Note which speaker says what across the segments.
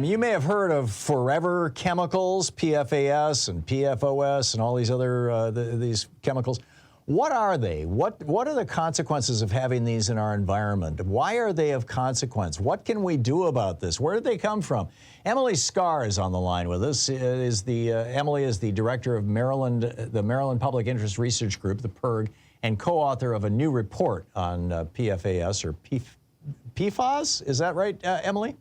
Speaker 1: You may have heard of forever chemicals, PFAS and PFOS and all these other these chemicals. What are they? What are the consequences of having these in our environment? Why are they of consequence? What can we do about this? Where did they come from? Emily Scarr is on the line with us. Emily is the director of the Maryland Public Interest Research Group, the PIRG, and co-author of a new report on PFAS or PFAS. Is that right, Emily?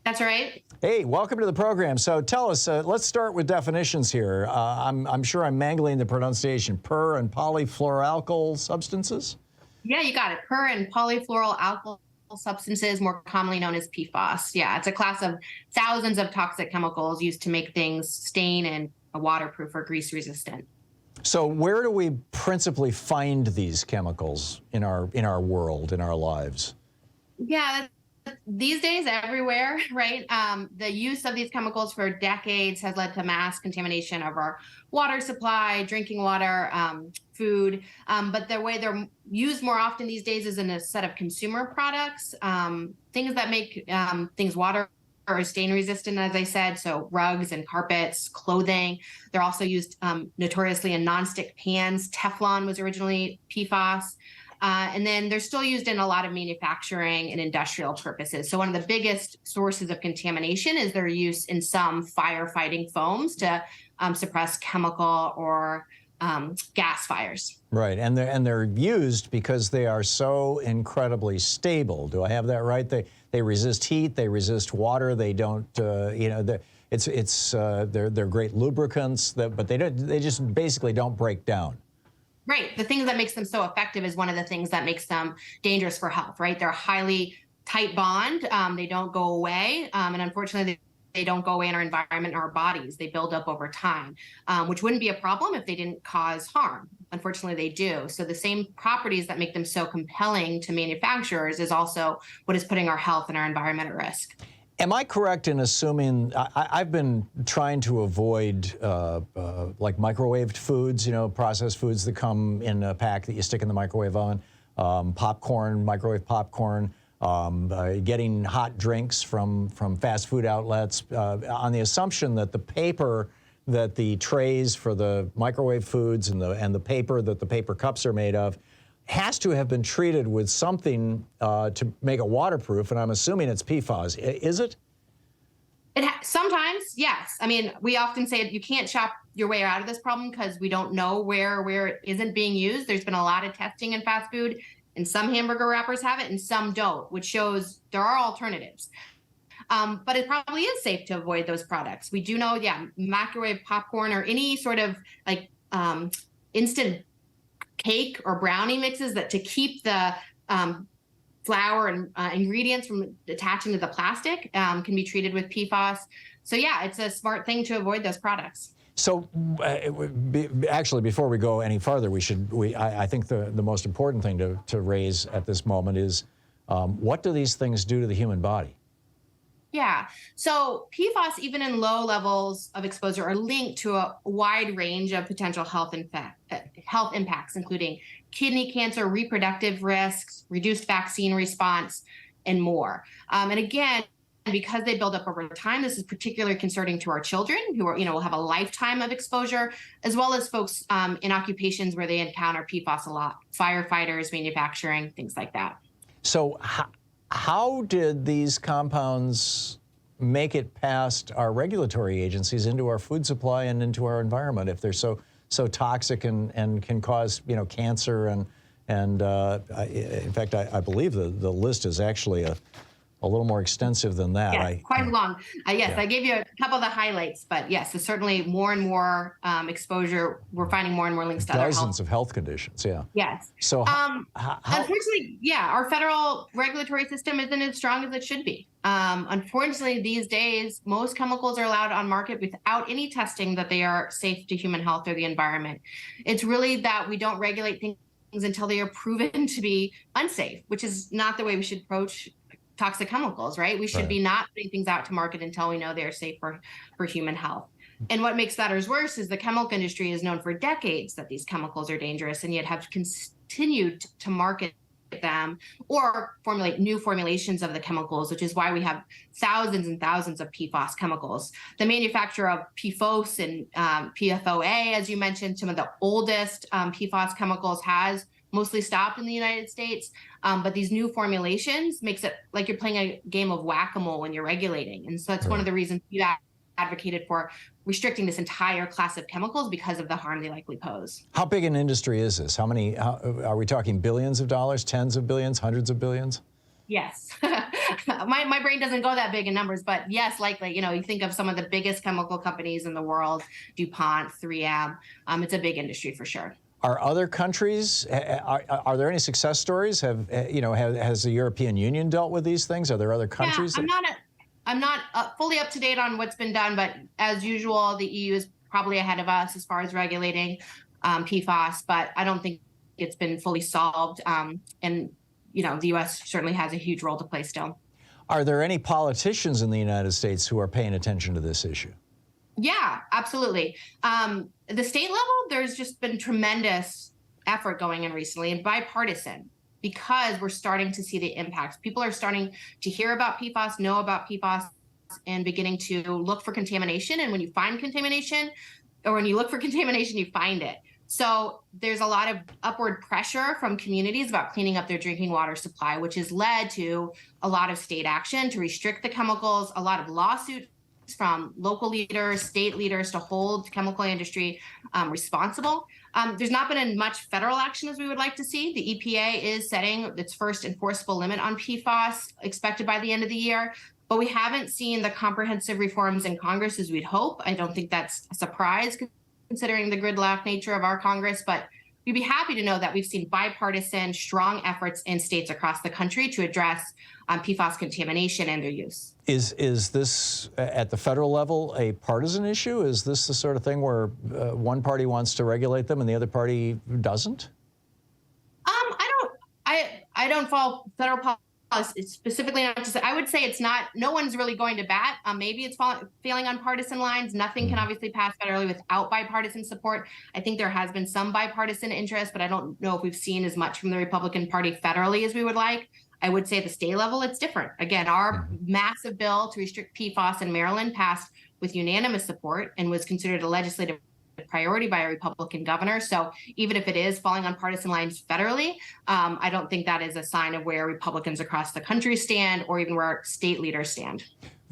Speaker 2: That's right.
Speaker 1: Hey, welcome to the program. So tell us, let's start with definitions here. I'm sure I'm mangling the pronunciation. Per and polyfluoroalkyl substances?
Speaker 2: Yeah, you got it. Per and polyfluoroalkyl substances, more commonly known as PFAS. Yeah, it's a class of thousands of toxic chemicals used to make things stain and waterproof or grease resistant.
Speaker 1: So where do we principally find these chemicals in our world, in our lives?
Speaker 2: Yeah, these days everywhere, right? The use of these chemicals for decades has led to mass contamination of our water supply, drinking water, food. But the way they're used more often these days is in a set of consumer products, things that make things water or stain resistant, as I said, so rugs and carpets, clothing. They're also used notoriously in nonstick pans. Teflon was originally PFAS. And then they're still used in a lot of manufacturing and industrial purposes. So one of the biggest sources of contamination is their use in some firefighting foams to suppress chemical or gas fires.
Speaker 1: Right, and they're used because they are so incredibly stable. Do I have that right? They resist heat, they resist water, they don't, they're great lubricants, but they just basically don't break down.
Speaker 2: Right. The thing that makes them so effective is one of the things that makes them dangerous for health, right? They're a highly tight bond. They don't go away. And unfortunately, they don't go away in our environment and our bodies. They build up over time, which wouldn't be a problem if they didn't cause harm. Unfortunately, they do. So the same properties that make them so compelling to manufacturers is also what is putting our health and our environment at risk.
Speaker 1: Am I correct in assuming, I've been trying to avoid like microwaved foods, processed foods that come in a pack that you stick in the microwave oven, popcorn, microwave popcorn, getting hot drinks from fast food outlets, on the assumption that the paper that the trays for the microwave foods and the paper that the paper cups are made of has to have been treated with something to make it waterproof, and I'm assuming it's PFAS. Is it?
Speaker 2: Sometimes, yes. I mean, we often say you can't shop your way out of this problem because we don't know where it isn't being used. There's been a lot of testing in fast food, and some hamburger wrappers have it and some don't, which shows there are alternatives. But it probably is safe to avoid those products. We do know, microwave popcorn or any sort of like instant cake or brownie mixes that to keep the flour and ingredients from attaching to the plastic can be treated with PFAS. So yeah, it's a smart thing to avoid those products.
Speaker 1: So actually, before we go any further, I think the most important thing to raise at this moment is what do these things do to the human body?
Speaker 2: Yeah. So PFAS, even in low levels of exposure, are linked to a wide range of potential health impacts, including kidney cancer, reproductive risks, reduced vaccine response, and more. And again, because they build up over time, this is particularly concerning to our children who are, will have a lifetime of exposure, as well as folks in occupations where they encounter PFAS a lot, firefighters, manufacturing, things like that.
Speaker 1: So how did these compounds make it past our regulatory agencies into our food supply and into our environment if they're so toxic and can cause cancer and in fact I believe the list is actually a little more extensive than that.
Speaker 2: Yes, quite long. Yes, I gave you a couple of the highlights, but yes, there's certainly more and more exposure. We're finding more and more links to
Speaker 1: dozens of health conditions. Yeah.
Speaker 2: Yes.
Speaker 1: So
Speaker 2: unfortunately, our federal regulatory system isn't as strong as it should be. Unfortunately, these days, most chemicals are allowed on market without any testing that they are safe to human health or the environment. It's really that we don't regulate things until they are proven to be unsafe, which is not the way we should approach toxic chemicals, right? We should be not putting things out to market until we know they're safe for human health. And what makes matters worse is the chemical industry is known for decades that these chemicals are dangerous and yet have continued to market them or formulate new formulations of the chemicals, which is why we have thousands and thousands of PFAS chemicals. The manufacture of PFOS and PFOA, as you mentioned, some of the oldest PFAS chemicals has mostly stopped in the United States. But these new formulations makes it like you're playing a game of whack-a-mole when you're regulating. And so that's one of the reasons we advocated for restricting this entire class of chemicals because of the harm they likely pose.
Speaker 1: How big an industry is this? How many, are we talking billions of dollars, tens of billions, hundreds of billions?
Speaker 2: Yes. my brain doesn't go that big in numbers, but yes, likely. You think of some of the biggest chemical companies in the world, DuPont, 3M. It's a big industry for sure.
Speaker 1: Are other countries, are there any success stories? Has the European Union dealt with these things? Are there other countries?
Speaker 2: Yeah, I'm not fully up to date on what's been done, but as usual, the EU is probably ahead of us as far as regulating PFAS, but I don't think it's been fully solved. And the U.S. certainly has a huge role to play still.
Speaker 1: Are there any politicians in the United States who are paying attention to this issue?
Speaker 2: Yeah, absolutely. The state level, there's just been tremendous effort going in recently and bipartisan because we're starting to see the impacts. People are starting to hear about PFAS, know about PFAS, and beginning to look for contamination. And when you find contamination, or when you look for contamination, you find it. So there's a lot of upward pressure from communities about cleaning up their drinking water supply, which has led to a lot of state action to restrict the chemicals, a lot of lawsuits from local leaders, state leaders to hold the chemical industry responsible. There's not been as much federal action as we would like to see. The EPA is setting its first enforceable limit on PFAS expected by the end of the year, but we haven't seen the comprehensive reforms in Congress as we'd hope. I don't think that's a surprise considering the gridlock nature of our Congress, but we'd be happy to know that we've seen bipartisan, strong efforts in states across the country to address PFAS contamination and their use. Is
Speaker 1: this, at the federal level, a partisan issue? Is this the sort of thing where one party wants to regulate them and the other party doesn't?
Speaker 2: I don't follow federal policy specifically. I would say it's not. No one's really going to bat. Maybe it's failing on partisan lines. Nothing can obviously pass federally without bipartisan support. I think there has been some bipartisan interest, but I don't know if we've seen as much from the Republican Party federally as we would like. I would say at the state level, it's different. Again, our massive bill to restrict PFAS in Maryland passed with unanimous support and was considered a legislative priority by a Republican governor. So even if it is falling on partisan lines federally, I don't think that is a sign of where Republicans across the country stand or even where our state leaders stand.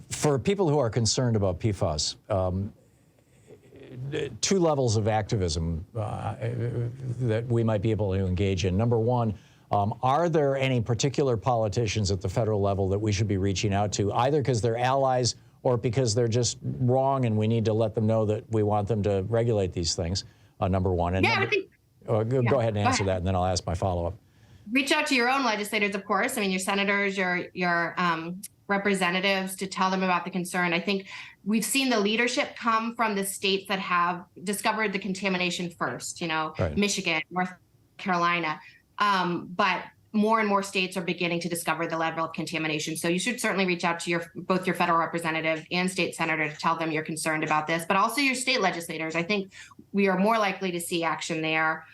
Speaker 1: For people who are concerned about PFAS, two levels of activism that we might be able to engage in. Number one, are there any particular politicians at the federal level that we should be reaching out to, either because they're allies or because they're just wrong and we need to let them know that we want them to regulate these things, number one? And go ahead and answer that, and then I'll ask my follow-up.
Speaker 2: Reach out to your own legislators, of course. I mean, your senators, your representatives, to tell them about the concern. I think we've seen the leadership come from the states that have discovered the contamination first, Michigan, North Carolina. But more and more states are beginning to discover the level of contamination. So you should certainly reach out to both your federal representative and state senator to tell them you're concerned about this, but also your state legislators. I think we are more likely to see action there.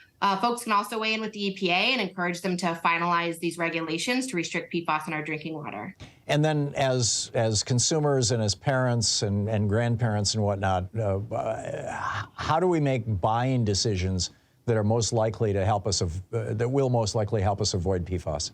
Speaker 2: Folks can also weigh in with the EPA and encourage them to finalize these regulations to restrict PFAS in our drinking water.
Speaker 1: And then as consumers and as parents and grandparents and whatnot, how do we make buying decisions that are most likely to help us, that will most likely help us avoid PFAS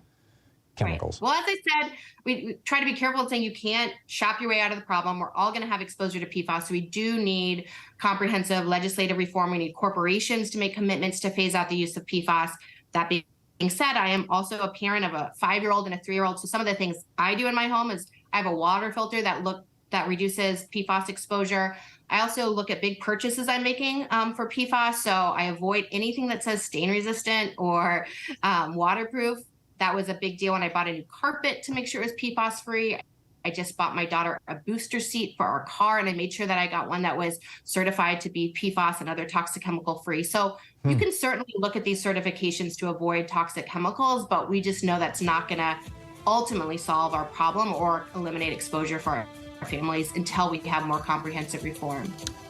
Speaker 1: chemicals?
Speaker 2: Right. Well, as I said, we try to be careful in saying you can't shop your way out of the problem. We're all going to have exposure to PFAS. So we do need comprehensive legislative reform. We need corporations to make commitments to phase out the use of PFAS. That being said, I am also a parent of a 5-year-old and a 3-year-old. So some of the things I do in my home is I have a water filter that reduces PFAS exposure. I also look at big purchases I'm making for PFAS. So I avoid anything that says stain resistant or waterproof. That was a big deal when I bought a new carpet to make sure it was PFAS free. I just bought my daughter a booster seat for our car, and I made sure that I got one that was certified to be PFAS and other toxic chemical free. So you can certainly look at these certifications to avoid toxic chemicals, but we just know that's not going to ultimately solve our problem or eliminate exposure for our families until we have more comprehensive reform.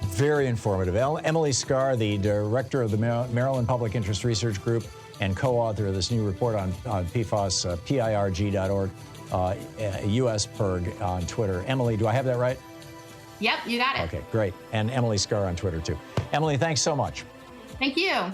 Speaker 1: Very informative. Emily Scarr, the director of the Maryland Public Interest Research Group, and co-author of this new report on PFAS, PIRG.org, USPIRG on Twitter. Emily, do I have that right?
Speaker 2: Yep, you got it.
Speaker 1: Okay, great. And Emily Scarr on Twitter, too. Emily, thanks so much.
Speaker 2: Thank you.